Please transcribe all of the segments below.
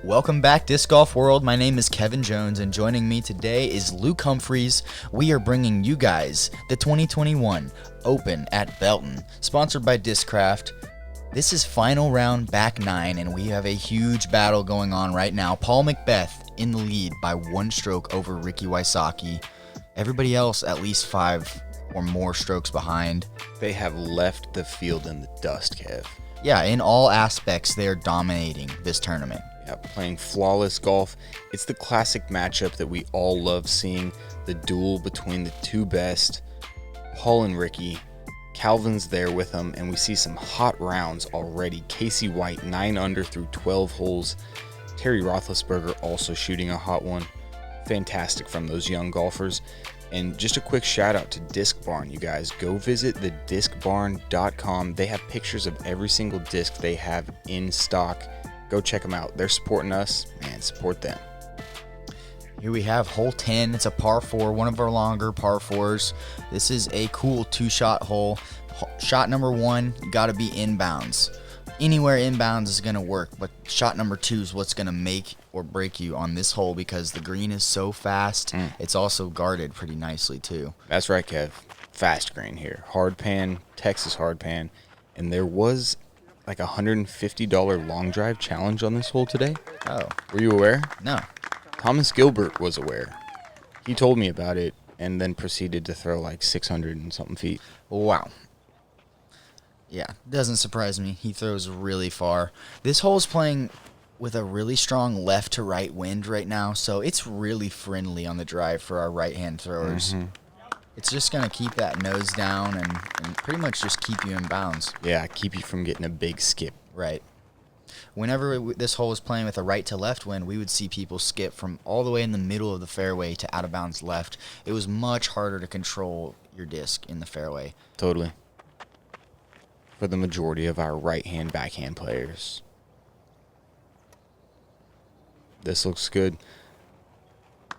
Welcome back, Disc Golf World. My name is Kevin Jones, and joining me today is Luke Humphries. We are bringing you guys the 2021 Open at Belton, sponsored by Discraft. This is final round back 9, and we have a huge battle going on right now. Paul McBeth in the lead by 1 stroke over Ricky Wysocki. Everybody else at least 5 or more strokes behind. They have left the field in the dust, Kev. Yeah, in all aspects, they are dominating this tournament. Yeah, playing flawless golf. It's the classic matchup that we all love seeing, the duel between the two best, Paul and Ricky. Calvin's there with them, and we see some hot rounds already. Casey White, 9 under through 12 holes. Terry Roethlisberger also shooting a hot one. Fantastic from those young golfers. And just a quick shout out to Disc Barn, you guys. Go visit thediscbarn.com. They have pictures of every single disc they have in stock. Go check them out. They're supporting us, and support them. Here we have hole 10. It's a par 4, one of our longer par 4s. This is a cool 2-shot hole. Shot number 1, you got to be inbounds. Anywhere inbounds is going to work, but shot number 2 is what's going to make or break you on this hole because the green is so fast. It's also guarded pretty nicely too. That's right, Kev. Fast green here. Hard pan, Texas hard pan. And there was like a $150 long drive challenge on this hole today. Oh. Were you aware? No. Thomas Gilbert was aware. He told me about it and then proceeded to throw like 600 and something feet. Wow. Yeah, doesn't surprise me. He throws really far. This hole's playing with a really strong left to right wind right now, so it's really friendly on the drive for our right-hand throwers. It's just going to keep that nose down and pretty much just keep you in bounds. Yeah, keep you from getting a big skip. Right. Whenever this hole was playing with a right to left wind, we would see people skip from all the way in the middle of the fairway to out of bounds left. It was much harder to control your disc in the fairway. Totally. For the majority of our right-hand, backhand players. This looks good.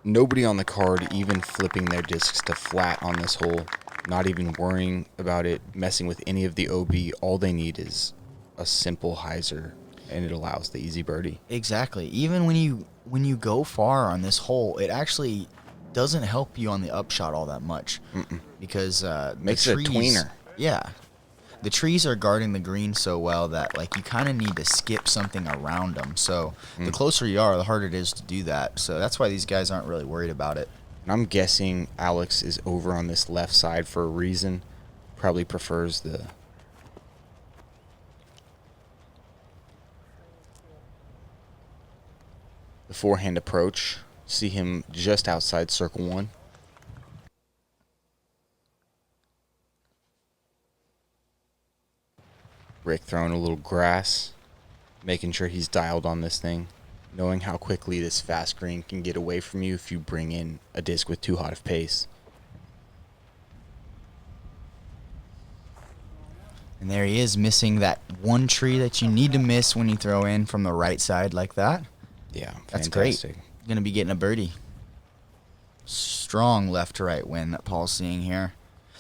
Nobody on the card even flipping their discs to flat on this hole. Not even worrying about it, messing with any of the OB. All they need is a simple hyzer, and it allows the easy birdie. Exactly. Even when you go far on this hole, it actually doesn't help you on the upshot all that much. Because makes the it trees, a tweener. Yeah. The trees are guarding the green so well that like you kind of need to skip something around them. So the closer you are, the harder it is to do that. So that's why these guys aren't really worried about it. And I'm guessing Alex is over on this left side for a reason. Probably prefers the forehand approach. See him just outside circle 1. Rick throwing a little grass, making sure he's dialed on this thing, knowing how quickly this fast green can get away from you if you bring in a disc with too hot of pace. And there he is, missing that one tree that you need to miss when you throw in from the right side like that. Yeah, That's fantastic. great. Going to be getting a birdie. Strong left to right wind that Paul's seeing here.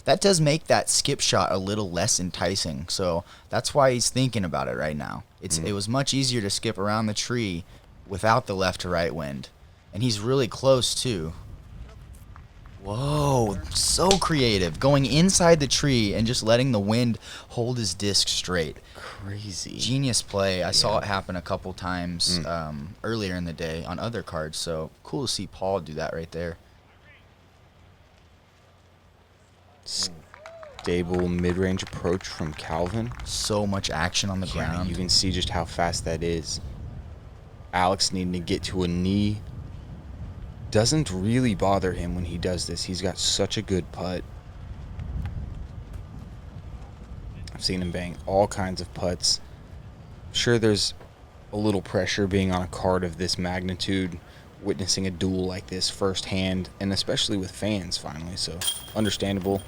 That does make that skip shot a little less enticing, so that's why he's thinking about it right now. It was much easier to skip around the tree without the left to right wind. And he's really close, too. Whoa, so creative. Going inside the tree and just letting the wind hold his disc straight. Crazy. Genius play. I saw it happen a couple times earlier in the day on other cards, so cool to see Paul do that right there. Stable mid-range approach from Calvin. So much action on the ground. You can see just how fast that is. Alex needing to get to a knee doesn't really bother him when he does this. He's got such a good putt. I've seen him bang all kinds of putts. Sure, there's a little pressure being on a card of this magnitude, witnessing a duel like this firsthand, and especially with fans finally, so understandable.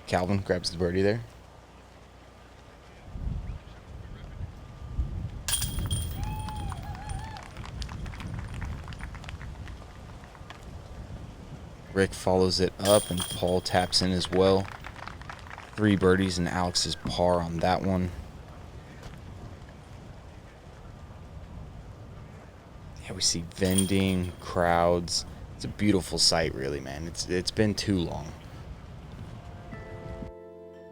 Calvin grabs the birdie there. Rick follows it up, and Paul taps in as well. 3 birdies and Alex's par on that one. Yeah, we see vending, crowds. It's a beautiful sight, really, man. It's been too long.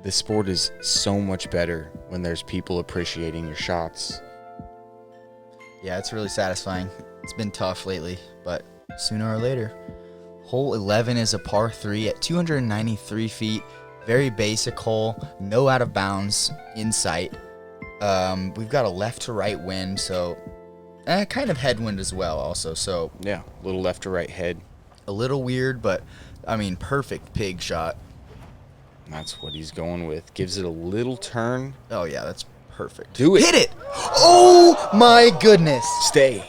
This sport is so much better when there's people appreciating your shots. Yeah, it's really satisfying. It's been tough lately, but sooner or later. Hole 11 is a par 3 at 293 feet. Very basic hole. No out of bounds in sight. We've got a left to right wind, so kind of headwind as well also. So Yeah, little left to right head. a little weird, but I mean, perfect pig shot. That's what he's going with. Gives it a little turn. Oh yeah, that's perfect. Do it. Hit it! Oh my goodness! Stay.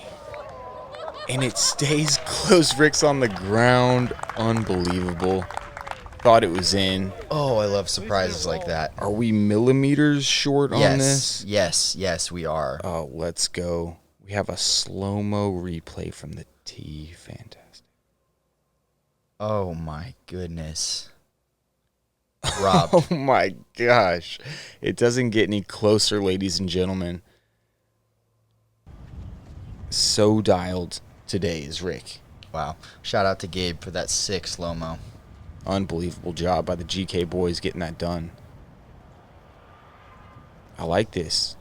And it stays close. Rick's on the ground. Unbelievable. Thought it was in. Oh, I love surprises like that. Are we millimeters short on this? Yes, we are. Oh, let's go. We have a slow-mo replay from the tee. Fantastic. Oh my goodness. Rob. Oh my gosh. It doesn't get any closer, ladies and gentlemen. So dialed today is Rick. Wow. Shout out to Gabe for that sick slow-mo. Unbelievable job by the GK boys getting that done. I like this.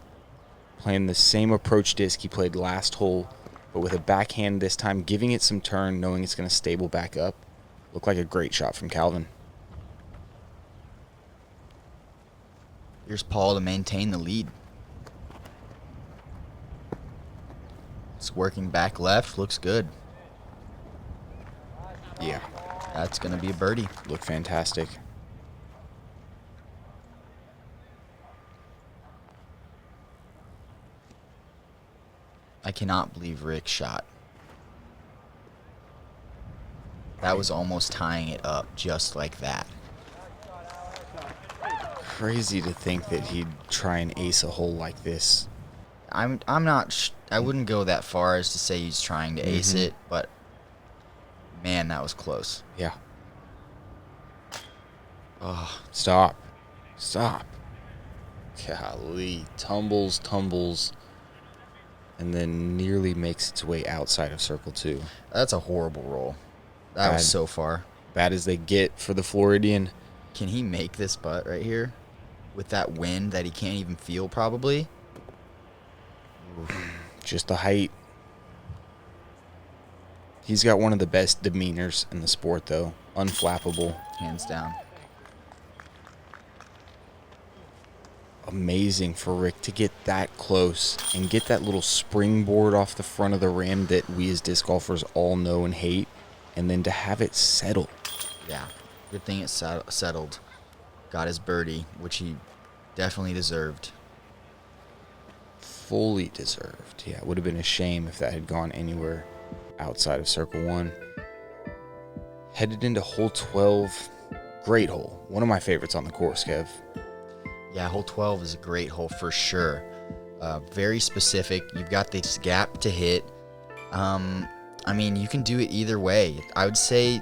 Playing the same approach disc he played last hole, but with a backhand this time, giving it some turn, knowing it's going to stable back up. Looked like a great shot from Calvin. Here's Paul to maintain the lead. It's working back left. Looks good. Yeah, That's going to be a birdie. looked fantastic. I cannot believe Rick shot. That was almost tying it up just like that. Crazy to think that he'd try and ace a hole like this. I'm not I wouldn't go that far as to say he's trying to ace it, but man, that was close. Yeah. Oh, Stop. Golly. Tumbles, and then nearly makes its way outside of circle 2. that's a horrible roll. That was Bad. so far. Bad as they get for the Floridian. Can he make this putt right here with that wind that he can't even feel probably? Just the height. He's got one of the best demeanors in the sport, though. Unflappable. Hands down. Amazing for Rick to get that close and get that little springboard off the front of the rim that we as disc golfers all know and hate, and then to have it settle. Yeah. Good thing it settled. Got his birdie, which he definitely deserved. Fully deserved. Yeah, it would have been a shame if that had gone anywhere outside of circle 1. Headed into hole 12. Great hole. One of my favorites on the course, Kev. Yeah, hole 12 is a great hole for sure. Very specific. You've got this gap to hit. I mean, you can do it either way. I would say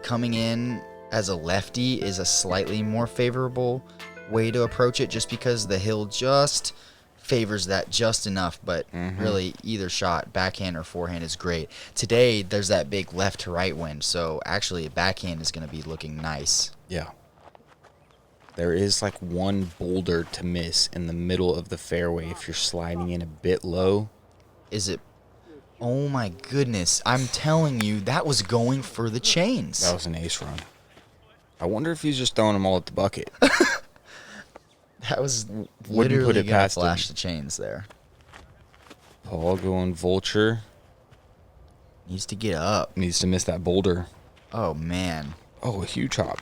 coming in as a lefty is a slightly more favorable way to approach it just because the hill just favors that just enough. But really, either shot, backhand or forehand, is great. Today, there's that big left to right wind, so actually a backhand is going to be looking nice. Yeah. There is like one boulder to miss in the middle of the fairway if you're sliding in a bit low. Is it? Oh my goodness. I'm telling you, that was going for the chains. That was an ace run. I wonder if he's just throwing them all at the bucket. That was Wouldn't literally put it gonna past flash him. the chains there. Paul going vulture. Needs to get up. Needs to miss that boulder. Oh man. Oh, a huge hop.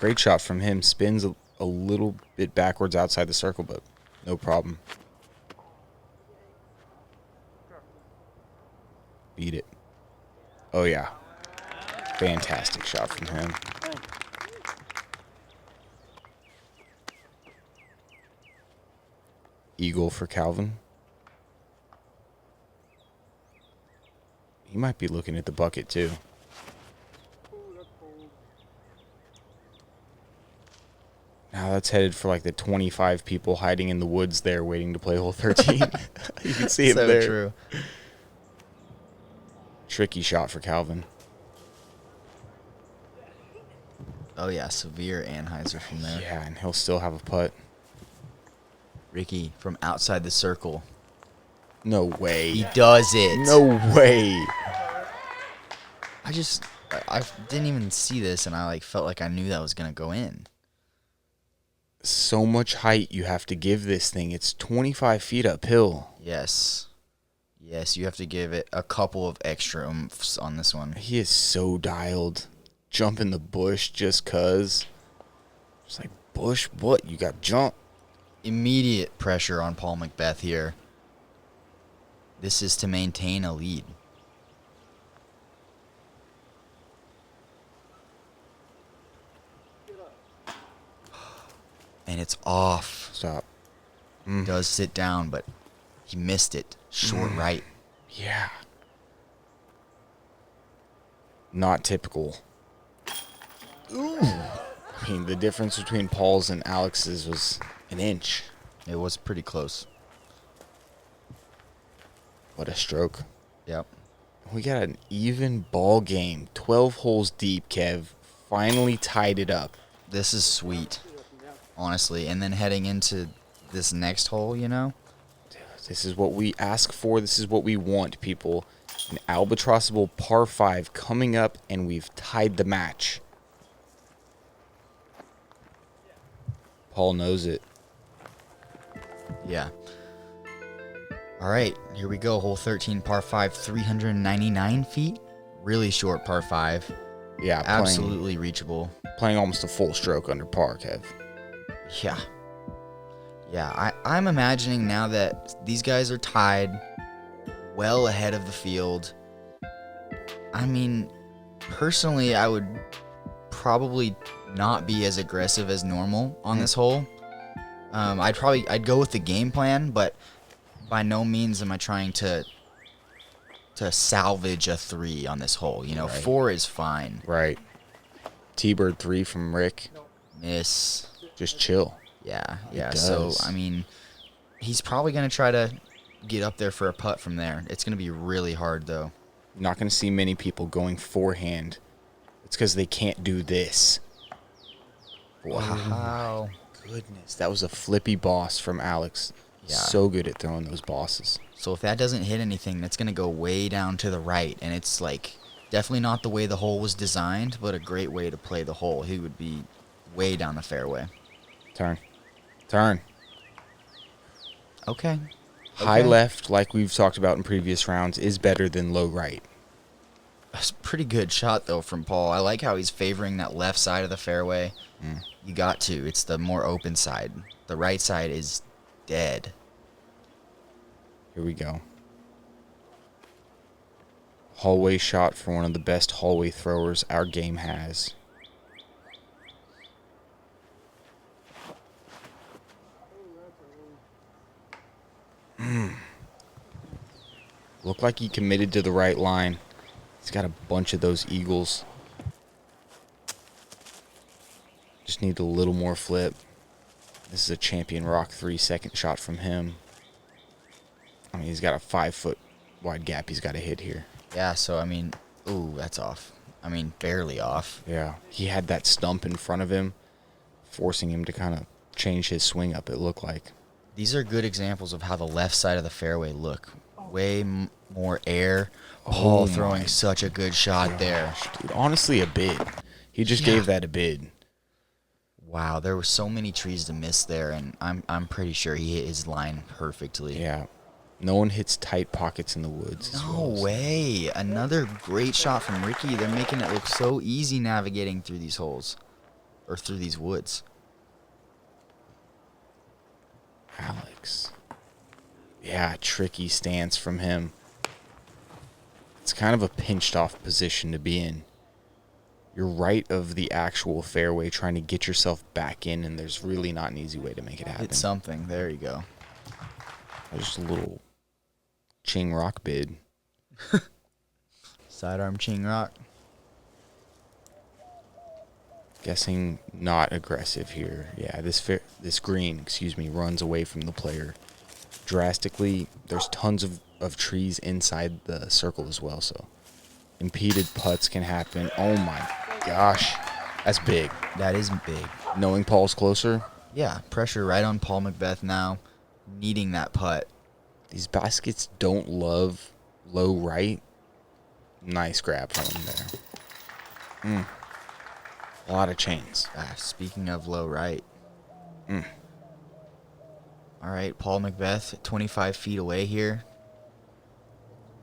Great shot from him. Spins a little bit backwards outside the circle, but no problem. Beat it. Oh, yeah. Fantastic shot from him. Eagle for Calvin. He might be looking at the bucket, too. Now that's headed for like the 25 people hiding in the woods there waiting to play hole 13. You can see him So there. true. Tricky shot for Calvin. Oh, yeah, severe Anheuser from there. Yeah, and he'll still have a putt. Ricky from outside the circle. No way. He does it. No way. I didn't even see this, and I like felt like I knew that was going to go in. So much height you have to give this thing. It's 25 feet uphill. Yes. Yes, you have to give it a couple of extra oomphes on this one. He is so dialed. Jump in the bush just cuz. It's like, bush, what? You got jump. Immediate pressure on Paul McBeth here. This is to maintain a lead. And it's off. Stop. Does sit down, but he missed it. Short right. Yeah. Not typical. Ooh. I mean, the difference between Paul's and Alex's was an inch. It was pretty close. What a stroke. Yep. We got an even ball game. 12 holes deep, Kev. Finally tied it up. This is sweet, honestly. And then heading into this next hole, you know? This is what we ask for. This is what we want, people. An albatrossable par 5 coming up, and we've tied the match. Paul knows it. Yeah. All right, here we go. Hole 13, par 5, 399 feet. Really short par 5. Yeah, Absolutely reachable. Playing almost a full stroke under par, Kev. Yeah. Yeah, I'm imagining now that these guys are tied well ahead of the field. I mean, personally, I would probably not be as aggressive as normal on this hole. I'd go with the game plan, but by no means am I trying to salvage a 3 on this hole. You know, Right. 4 is fine. Right. T-bird 3 from Rick. Miss. Just chill. Yeah. does. So, I mean, he's probably going to try to get up there for a putt from there. It's going to be really hard, though. Not going to see many people going forehand. It's because they can't do this. Wow. Goodness, that was a flippy boss from Alex. Yeah. So good at throwing those bosses. So if that doesn't hit anything, that's going to go way down to the right. And it's like definitely not the way the hole was designed, but a great way to play the hole. He would be way down the fairway. Turn. Turn. Okay. High Okay. left, like we've talked about in previous rounds, is better than low right. That's a pretty good shot, though, from Paul. I like how he's favoring that left side of the fairway. You got to. It's the more open side. The right side is dead. Here we go. Hallway shot for one of the best hallway throwers our game has. Looked like he committed to the right line. He's got a bunch of those eagles. Just need a little more flip. This is a Champion Rock 3 second shot from him. I mean, he's got a 5 foot wide gap he's got to hit here. Yeah, so, I mean, ooh, that's off. I mean, barely off. Yeah. He had that stump in front of him, forcing him to kind of change his swing up, it looked like. These are good examples of how the left side of the fairway look. Way more air. Paul throwing such a good shot there. Dude, honestly, a bid. He just gave that a bid. Wow, there were so many trees to miss there, and I'm pretty sure he hit his line perfectly. Yeah. No one hits tight pockets in the woods. as well No as- way. Another great shot from Ricky. They're making it look so easy navigating through these holes. Or through these woods. Alex. Yeah, tricky stance from him. It's kind of a pinched off position to be in. You're right of the actual fairway trying to get yourself back in, and there's really not an easy way to make it happen. Hit something. There you go. Just a little Ching Rock bid. Sidearm Ching Rock. Guessing not aggressive here. Yeah, this green, runs away from the player drastically. There's tons of trees inside the circle as well, so Impeded putts can happen. Oh my gosh. That's big. That is big. Knowing Paul's closer. Yeah, pressure right on Paul McBeth now, needing that putt. These baskets don't love low right. Nice grab from him there. A lot of chains. Speaking of low right. All right, Paul McBeth, 25 feet away here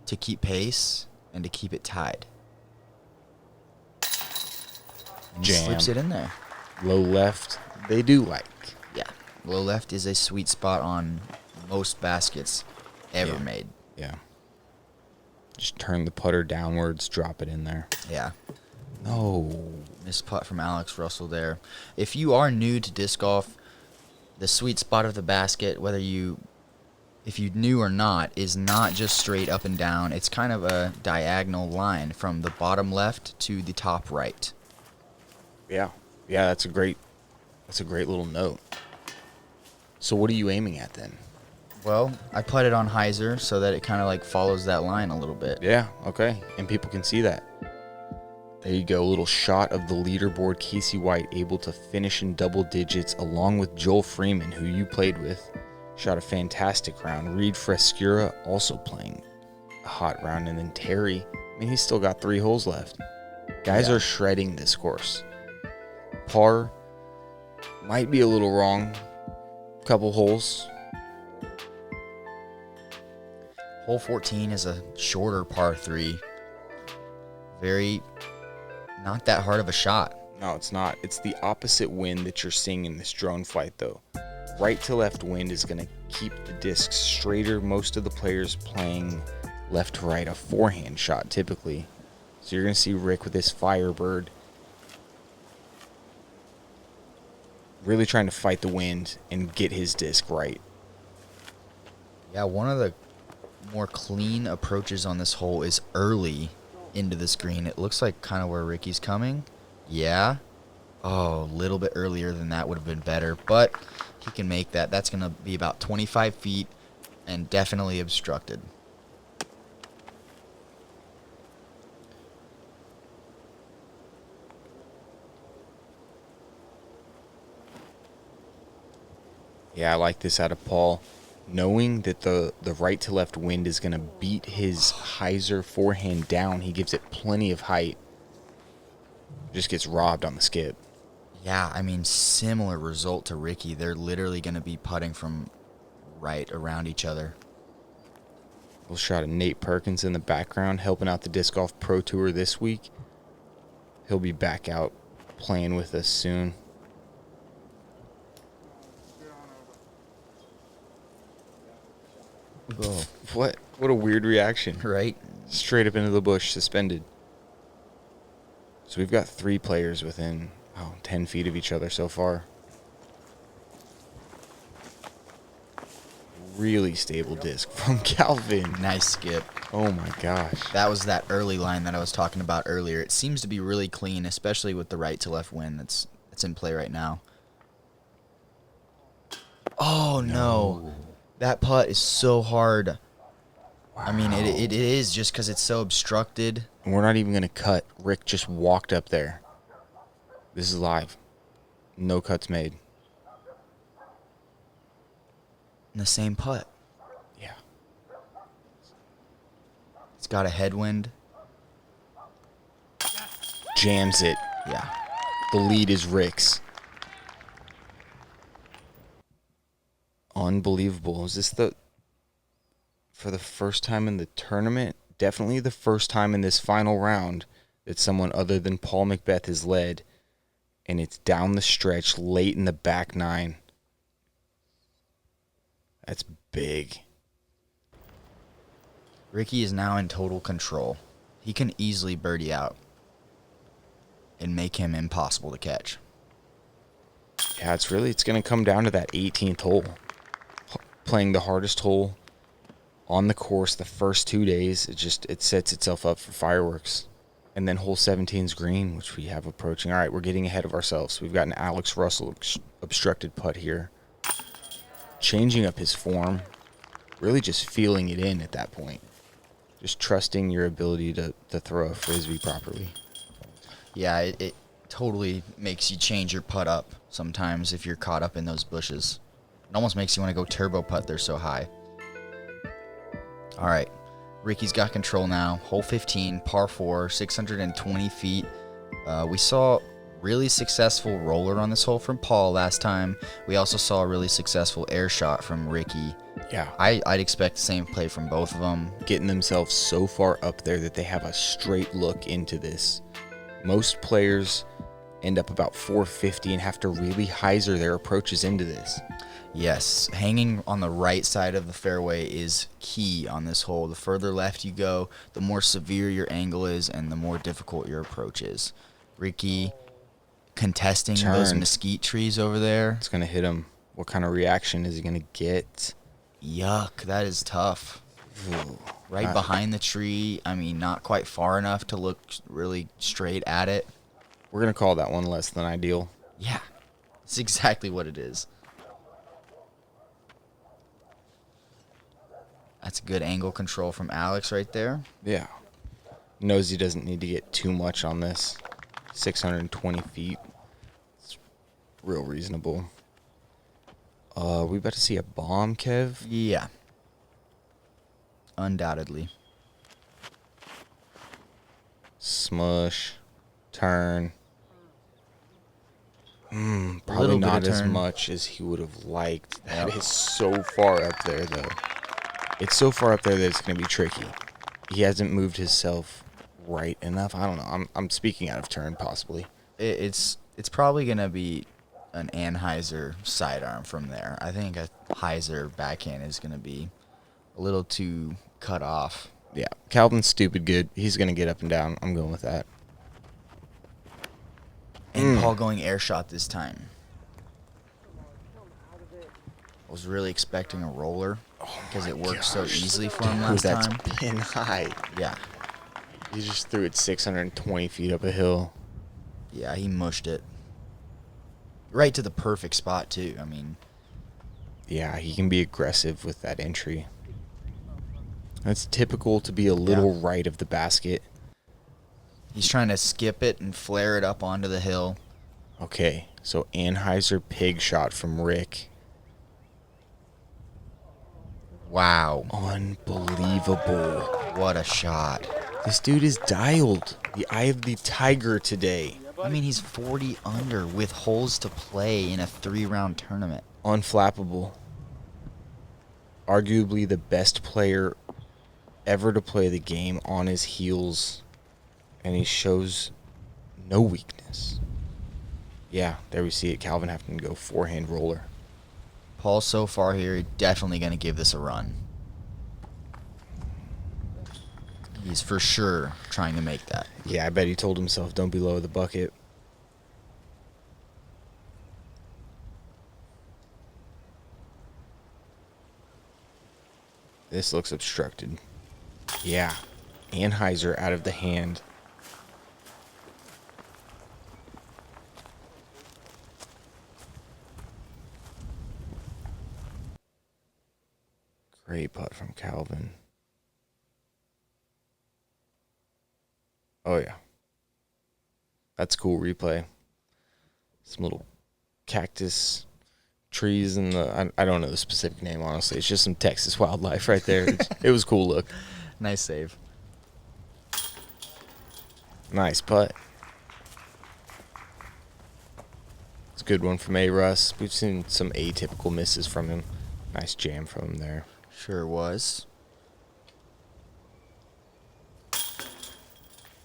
to keep pace and to keep it tied. And he Jam. slips it in there. Low left, they do like. Yeah, low left is a sweet spot on most baskets ever made. Yeah. Just turn the putter downwards, drop it in there. Yeah. No. Missed putt from Alex Russell there. If you are new to disc golf, the sweet spot of the basket, if you knew or not, is not just straight up and down. It's kind of a diagonal line from the bottom left to the top right. Yeah. Yeah, that's a great little note. So what are you aiming at then? Well, I put it on hyzer so that it kind of like follows that line a little bit. Yeah, okay. And people can see that. There you go, a little shot of the leaderboard. Casey White able to finish in double digits along with Joel Freeman, who you played with. Shot a fantastic round. Reed Frescura also playing a hot round. And then Terry, I mean, he's still got 3 holes left. Guys are shredding this course. Par might be a little wrong. Couple holes. Hole 14 is a shorter par 3. Very not that hard of a shot. No, it's not. It's the opposite wind that you're seeing in this drone flight, though. Right to left wind is going to keep the disc straighter. Most of the players playing left to right, a forehand shot typically. So you're going to see Rick with his Firebird really trying to fight the wind and get his disc right. Yeah, one of the more clean approaches on this hole is early into this green. It looks like kind of where Ricky's coming. Yeah. Oh, a little bit earlier than that would have been better, but he can make that. That's going to be about 25 feet and definitely obstructed. Yeah, I like this out of Paul. Knowing that the right to left wind is going to beat his hyzer forehand down, he gives it plenty of height. Just gets robbed on the skip. Yeah, I mean, similar result to Ricky. They're literally going to be putting from right around each other. Little shot of Nate Perkins in the background, helping out the Disc Golf Pro Tour this week. He'll be back out playing with us soon. Whoa. What a weird reaction. Right? Straight up into the bush, suspended. So we've got 3 players within 10 feet of each other so far. Really stable disc from Calvin. Nice skip. Oh my gosh. That was that early line that I was talking about earlier. It seems to be really clean, especially with the right to left wind that's in play right now. Oh, no. That putt is so hard. Wow. I mean, it is just because it's so obstructed. And we're not even going to cut. Rick just walked up there. This is live. No cuts made. And the same putt. Yeah. It's got a headwind. Jams it. Yeah. The lead is Rick's. Unbelievable. Is this for the first time in the tournament? Definitely the first time in this final round that someone other than Paul McBeth has led, and it's down the stretch late in the back 9. That's big. Ricky is now in total control. He can easily birdie out and make him impossible to catch. Yeah, it's going to come down to that 18th hole. Playing the hardest hole on the course the first 2 days. It sets itself up for fireworks. And then hole 17's green, which we have approaching. All right, we're getting ahead of ourselves. We've got an Alex Russell obstructed putt here. Changing up his form. Really just feeling it in at that point. Just trusting your ability to throw a frisbee properly. Yeah, it totally makes you change your putt up sometimes if you're caught up in those bushes. It almost makes you want to go turbo putt. They're so high. All right. Ricky's got control now. Hole 15, par 4, 620 feet. We saw really successful roller on this hole from Paul last time. We also saw a really successful air shot from Ricky. Yeah. I'd expect the same play from both of them. Getting themselves so far up there that they have a straight look into this. Most players end up about 450 and have to really hyzer their approaches into this. Yes, hanging on the right side of the fairway is key on this hole. The further left you go, the more severe your angle is and the more difficult your approach is. Ricky contesting those mesquite trees over there. It's going to hit him. What kind of reaction is he going to get? Yuck, that is tough. Ooh, right behind the tree. I mean, not quite far enough to look really straight at it. We're going to call that one less than ideal. Yeah, it's exactly what it is. That's good angle control from Alex right there. Yeah. Knows he doesn't need to get too much on this. 620 feet. It's real reasonable. We about to see a bomb, Kev? Yeah. Undoubtedly. Smush. Turn. Probably not as much as he would have liked. That is so far up there, though. It's so far up there that it's going to be tricky. He hasn't moved himself right enough. I don't know. I'm speaking out of turn, possibly. It's probably going to be an Anheuser sidearm from there. I think a Heiser backhand is going to be a little too cut off. Yeah. Calvin's stupid good. He's going to get up and down. I'm going with that. And Paul going air shot this time. I was really expecting a roller because it worked so easily for him last time. That's pin high. Yeah. He just threw it 620 feet up a hill. Yeah, he mushed it. Right to the perfect spot, too. I mean. Yeah, he can be aggressive with that entry. That's typical to be a little right of the basket. He's trying to skip it and flare it up onto the hill. Okay, so Anheuser pig shot from Rick. Wow. Unbelievable. What a shot. This dude is dialed. The eye of the tiger today. I mean, he's 40 under with holes to play in a 3-round tournament. Unflappable. Arguably the best player ever to play the game on his heels. And he shows no weakness. Yeah, there we see it. Calvin having to go forehand roller. Paul, so far here, definitely going to give this a run. He's for sure trying to make that. Yeah, I bet he told himself, don't be low of the bucket. This looks obstructed. Yeah. Anheuser out of the hand. Great putt from Calvin. Oh, yeah. That's cool replay. Some little cactus trees and I don't know the specific name, honestly. It's just some Texas wildlife right there. It was a cool look. Nice save. Nice putt. It's a good one from A-Russ. We've seen some atypical misses from him. Nice jam from him there. Sure was.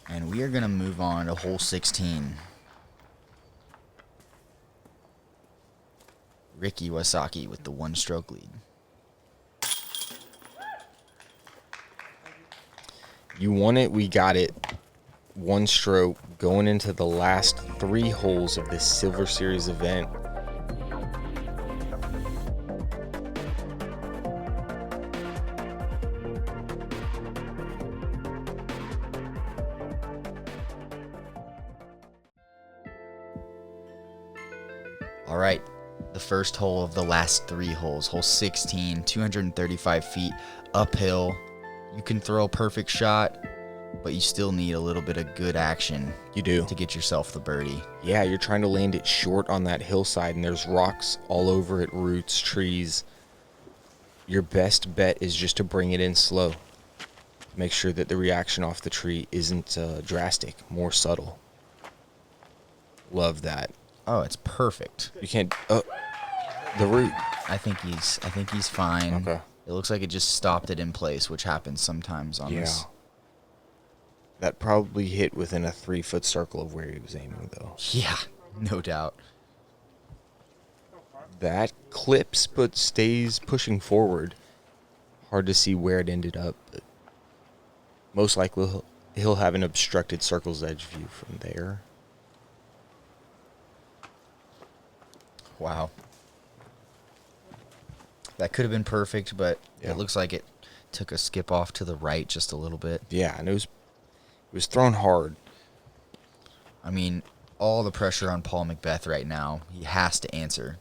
And we are going to move on to hole 16. Ricky Wysocki with the 1-stroke lead. You won it, we got it. 1 stroke going into the last 3 holes of this Silver Series event. All right, the first hole of the last 3 holes. Hole 16, 235 feet uphill. you can throw a perfect shot, but you still need a little bit of good action. You do. To get yourself the birdie. Yeah, you're trying to land it short on that hillside, and there's rocks all over it, roots, trees. Your best bet is just to bring it in slow. Make sure that the reaction off the tree isn't drastic, more subtle. Love that. Oh, it's perfect. You can't. The root. I think he's fine. Okay. It looks like it just stopped it in place, which happens sometimes on this. That probably hit within a 3-foot circle of where he was aiming, though. Yeah, no doubt. That clips but stays pushing forward. Hard to see where it ended up, but most likely he'll have an obstructed circle's edge view from there. Wow. That could have been perfect, but it looks like it took a skip off to the right just a little bit. Yeah, and it was thrown hard. I mean, all the pressure on Paul McBeth right now. He has to answer.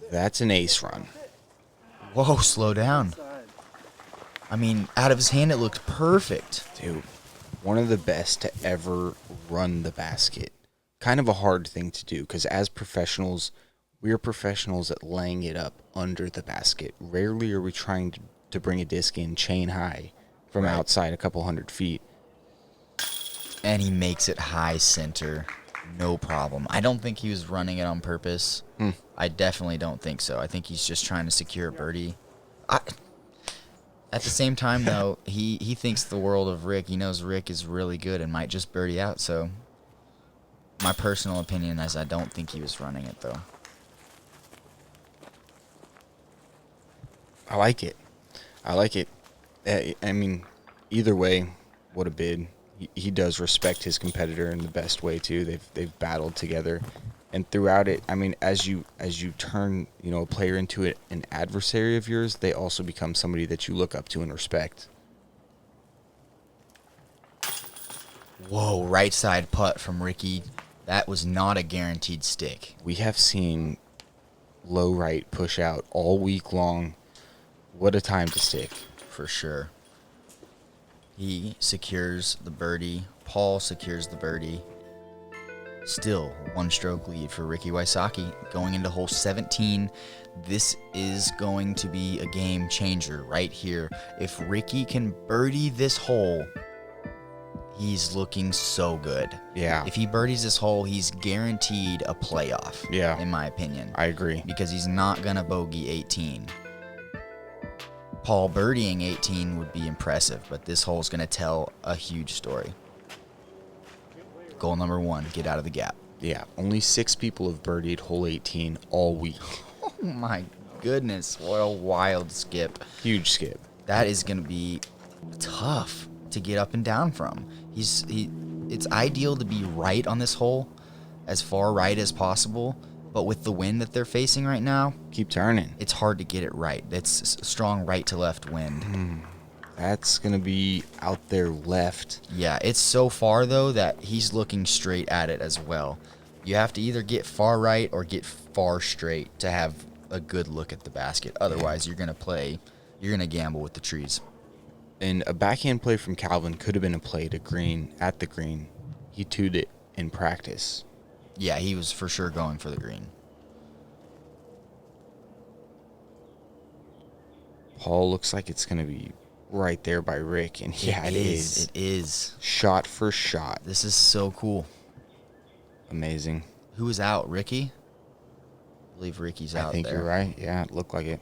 That's an ace run. Whoa, slow down. I mean, out of his hand, it looked perfect. Dude, one of the best to ever run the basket. Kind of a hard thing to do, because as professionals, we're professionals at laying it up under the basket. Rarely are we trying to bring a disc in chain high from outside a couple 100 feet. And he makes it high center. No problem. I don't think he was running it on purpose. I definitely don't think so. I think he's just trying to secure a birdie. At the same time, though, he thinks the world of Rick. He knows Rick is really good and might just birdie out. So my personal opinion is I don't think he was running it, though. I like it. I like it. I mean, either way, what a bid. He does respect his competitor in the best way too. They've battled together, and throughout it, I mean, as you turn a player into an adversary of yours, they also become somebody that you look up to and respect. Whoa, right side putt from Ricky. That was not a guaranteed stick. We have seen low right push out all week long. What a time to stick. For sure. He secures the birdie. Paul secures the birdie. Still one stroke lead for Ricky Wysocki going into hole 17. This is going to be a game changer right here. If Ricky can birdie this hole, he's looking so good. Yeah. If he birdies this hole, he's guaranteed a playoff. Yeah. In my opinion. I agree. Because he's not going to bogey 18. Paul birdieing 18 would be impressive, but this hole is going to tell a huge story. Goal number 1, get out of the gap. Yeah, only 6 people have birdied hole 18 all week. Oh my goodness, what a wild skip. Huge skip. That is going to be tough to get up and down from. It's ideal to be right on this hole, as far right as possible, but with the wind that they're facing right now, keep turning. It's hard to get it right. It's strong right to left wind. That's going to be out there left. Yeah, it's so far, though, that he's looking straight at it as well. You have to either get far right or get far straight to have a good look at the basket. Otherwise, you're going to gamble with the trees. And a backhand play from Calvin could have been a play to green, at the green. He two'd it in practice. Yeah, he was for sure going for the green. Paul looks like it's going to be right there by Rick, and yeah, it is. It is. Shot for shot. This is so cool. Amazing. Who was out? Ricky? I believe Ricky's out there. I think you're right. Yeah, it looked like it.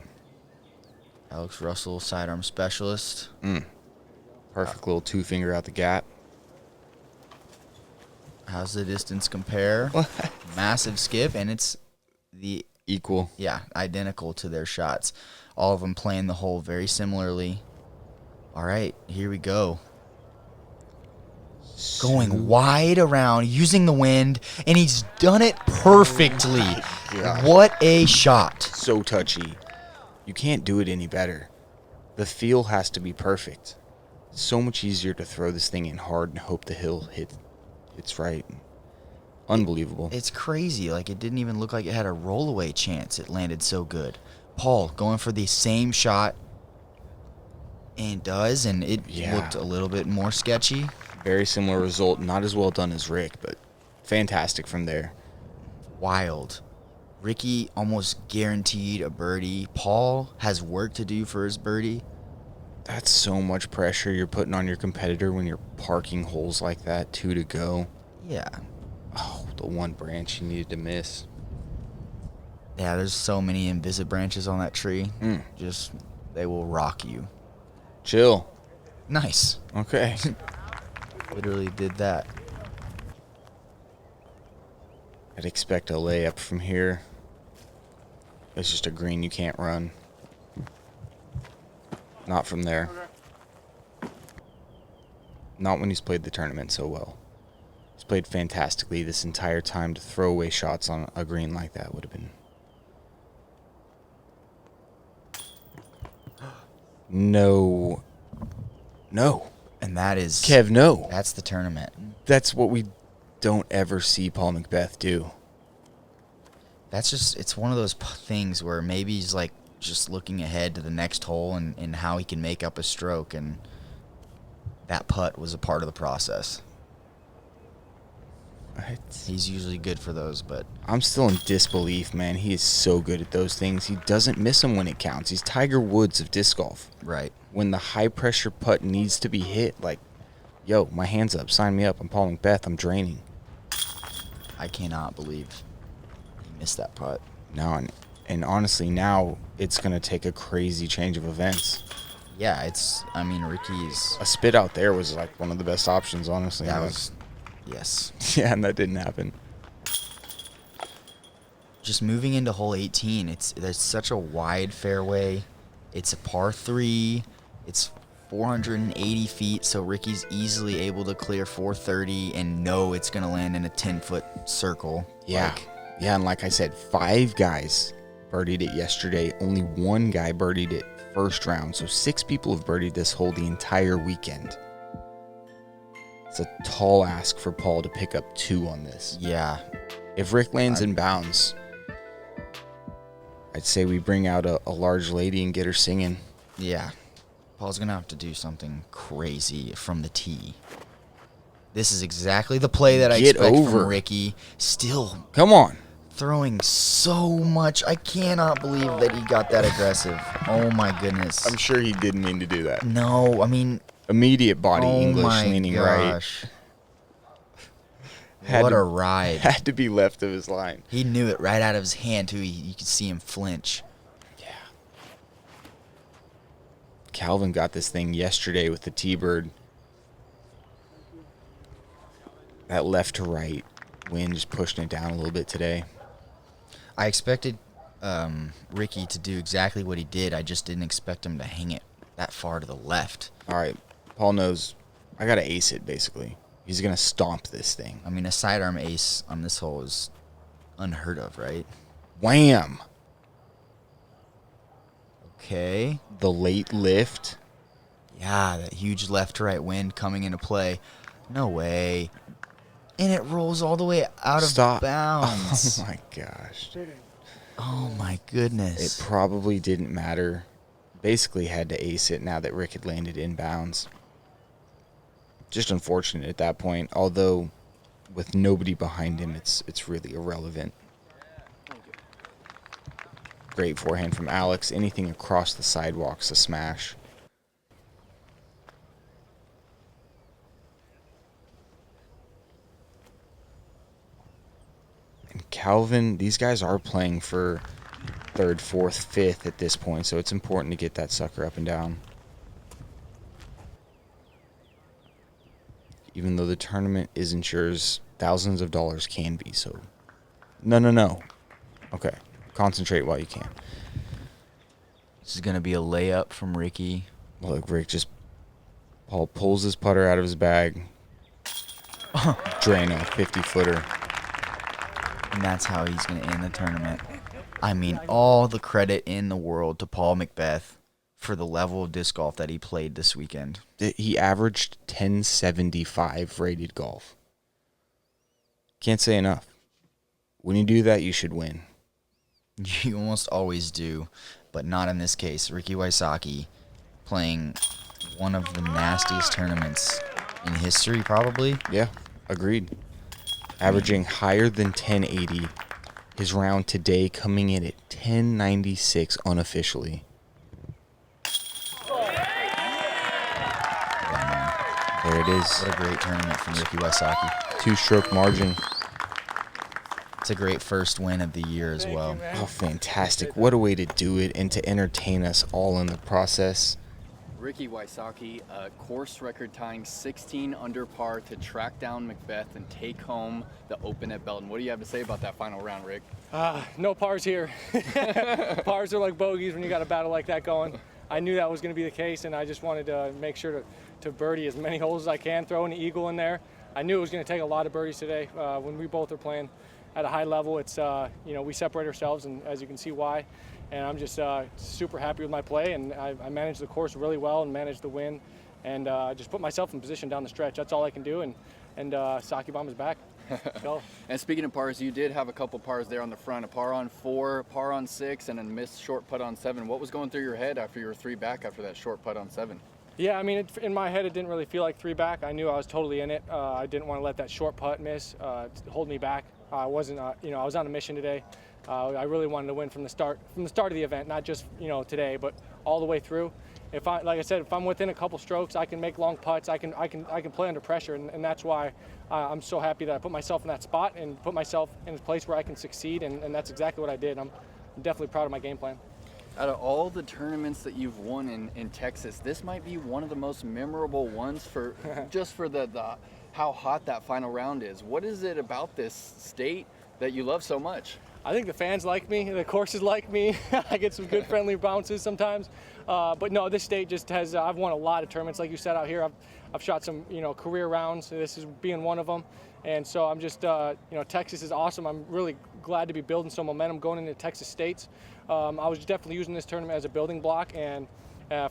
Alex Russell, sidearm specialist. Perfect little 2-finger out the gap. How's the distance compare? Massive skip, and it's the equal. Yeah, identical to their shots. All of them playing the hole very similarly. All right, here we go. Going wide around, using the wind, and he's done it perfectly. What a shot. So touchy. You can't do it any better. The feel has to be perfect. It's so much easier to throw this thing in hard and hope the hill hits right. Unbelievable. It's crazy. Like, it didn't even look like it had a rollaway chance. It landed so good. Paul going for the same shot, and does, and it looked a little bit more sketchy. Very similar result. Not as well done as Rick, but fantastic from there. Wild. Ricky almost guaranteed a birdie. Paul has work to do for his birdie. That's so much pressure you're putting on your competitor when you're parking holes like that, 2 to go. Yeah. Oh, the one branch you needed to miss. Yeah, there's so many invisible branches on that tree. Just, they will rock you. Chill. Nice. Okay. Literally did that. I'd expect a layup from here. It's just a green you can't run. Not from there. Not when he's played the tournament so well. He's played fantastically this entire time. To throw away shots on a green like that would have been... No. No. And that is... Kev, no. That's the tournament. That's what we don't ever see Paul McBeth do. That's just... It's one of those things where maybe he's, like, just looking ahead to the next hole and how he can make up a stroke, and that putt was a part of the process. He's usually good for those, but... I'm still in disbelief, man. He is so good at those things. He doesn't miss them when it counts. He's Tiger Woods of disc golf. Right. When the high-pressure putt needs to be hit, like, yo, my hand's up. Sign me up. I'm Paul McBeth. I'm draining. I cannot believe he missed that putt. No, and honestly, now it's going to take a crazy change of events. Yeah, it's... I mean, Ricky's... A spit out there was, like, one of the best options, honestly. That was... Yes. Yeah, and that didn't happen. Just moving into hole 18, there's such a wide fairway. It's a par 3. It's 480 feet, so Ricky's easily able to clear 430 and know it's going to land in a 10-foot circle. Yeah. Yeah, and like I said, 5 guys birdied it yesterday. Only 1 guy birdied it first round. So 6 people have birdied this hole the entire weekend. It's a tall ask for Paul to pick up 2 on this. Yeah. If Rick lands in bounds, I'd say we bring out a large lady and get her singing. Yeah. Paul's going to have to do something crazy from the tee. This is exactly the play that I expect from Ricky. Still. Come on. Throwing so much. I cannot believe that he got that aggressive. Oh, my goodness. I'm sure he didn't mean to do that. No, I mean... Immediate body English leaning right. What a ride. Had to be left of his line. He knew it right out of his hand, too. You could see him flinch. Yeah. Calvin got this thing yesterday with the T-Bird. That left to right wind just pushing it down a little bit today. I expected Ricky to do exactly what he did. I just didn't expect him to hang it that far to the left. All right. Paul knows I got to ace it, basically. He's going to stomp this thing. I mean, a sidearm ace on this hole is unheard of, right? Wham! Okay. The late lift. Yeah, that huge left-to-right wind coming into play. No way. And it rolls all the way out of bounds. Oh, my gosh. Oh, my goodness. It probably didn't matter. Basically had to ace it now that Rick had landed inbounds. Just unfortunate at that point, although with nobody behind him, it's really irrelevant. Great forehand from Alex. Anything across the sidewalk's a smash. And Calvin, these guys are playing for 3rd, 4th, 5th at this point, so it's important to get that sucker up and down. Even though the tournament isn't yours, thousands of dollars can be, so... No. Okay, concentrate while you can. This is going to be a layup from Ricky. Look, Rick Paul pulls his putter out of his bag. Drain a 50-footer. And that's how he's going to end the tournament. I mean, all the credit in the world to Paul McBeth for the level of disc golf that he played this weekend. He averaged 1075 rated golf. Can't say enough. When you do that, you should win. You almost always do, but not in this case. Ricky Wysocki playing one of the nastiest tournaments in history, probably. Yeah, agreed. Averaging higher than 1080. His round today coming in at 1096 unofficially. There it is. What a great tournament from Ricky Wysocki. 2-stroke margin. It's a great first win of the year as well. Oh, fantastic. What a way to do it and to entertain us all in the process. Ricky Wysocki, course record tying 16 under par to track down McBeth and take home the Open at Belton. What do you have to say about that final round, Rick? No pars here. Pars are like bogeys when you got a battle like that going. I knew that was going to be the case, and I just wanted to make sure to birdie as many holes as I can, throw an eagle in there. I knew it was going to take a lot of birdies today. When we both are playing at a high level, it's we separate ourselves, and as you can see why. And I'm just super happy with my play, and I managed the course really well and managed the win, and just put myself in position down the stretch. That's all I can do, and Saki Bomb is back. Let's go. And speaking of pars, you did have a couple pars there on the front, a par on 4, par on 6, and a missed short putt on 7. What was going through your head after you were 3 back after that short putt on 7? Yeah, I mean, in my head, it didn't really feel like 3 back. I knew I was totally in it. I didn't want to let that short putt miss hold me back. I wasn't, I was on a mission today. I really wanted to win from the start of the event, not just today, but all the way through. Like I said, if I'm within a couple strokes, I can make long putts. I can play under pressure, and that's why I'm so happy that I put myself in that spot and put myself in a place where I can succeed, and that's exactly what I did. I'm definitely proud of my game plan. Out of all the tournaments that you've won in Texas, this might be one of the most memorable ones for just for the how hot that final round is. What is it about this state that you love so much? I think the fans like me, the courses like me. I get some good friendly bounces sometimes. But no, this state just has, I've won a lot of tournaments. Like you said out here, I've shot some, career rounds. This is being one of them. And so I'm just, Texas is awesome. I'm really glad to be building some momentum going into Texas States. I was definitely using this tournament as a building block and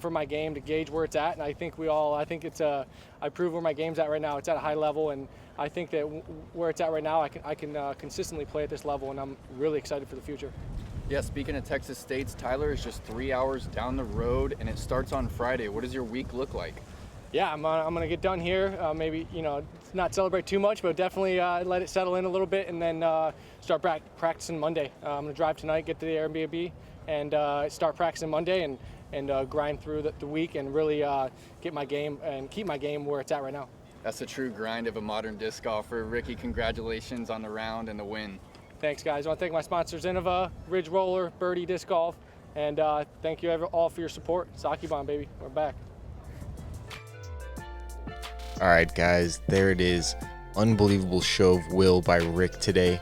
for my game to gauge where it's at. And I think I prove where my game's at right now. It's at a high level, and I think that where it's at right now, I can consistently play at this level, and I'm really excited for the future. Yeah, speaking of Texas States, Tyler is just 3 hours down the road, and it starts on Friday. What does your week look like? Yeah, I'm going to get done here. Maybe, not celebrate too much, but definitely let it settle in a little bit, and then start practicing Monday. I'm going to drive tonight, get to the Airbnb, and start practicing Monday, and grind through the week and really get my game and keep my game where it's at right now. That's the true grind of a modern disc golfer. Ricky, congratulations on the round and the win. Thanks, guys. I want to thank my sponsors, Innova, Ridge Roller, Birdie Disc Golf, and thank you all for your support. Saki Bomb, baby. We're back. All right, guys, there it is. Unbelievable show of will by Rick today.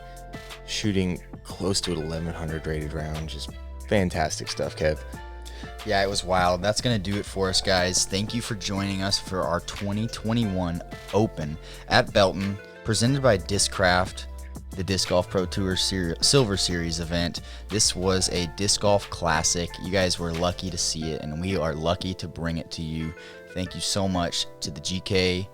Shooting close to an 1100 rated round. Just fantastic stuff, Kev. Yeah, it was wild. That's going to do it for us, guys. Thank you for joining us for our 2021 Open at Belton, presented by Discraft, the Disc Golf Pro Tour Silver Series event. This was a disc golf classic. You guys were lucky to see it, and we are lucky to bring it to you. Thank you so much to the GK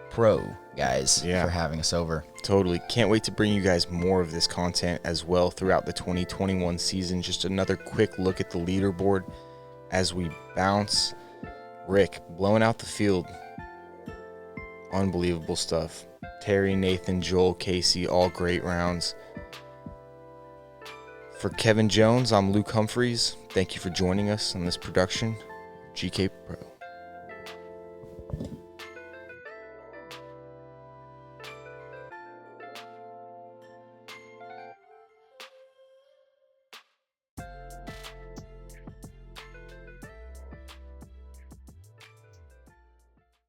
Pro guys for having us over. Totally. Can't wait to bring you guys more of this content as well throughout the 2021 season. Just another quick look at the leaderboard as we bounce. Rick blowing out the field. Unbelievable stuff. Terry, Nathan, Joel, Casey, all great rounds. For Kevin Jones, I'm Luke Humphries. Thank you for joining us on this production. GK Pro.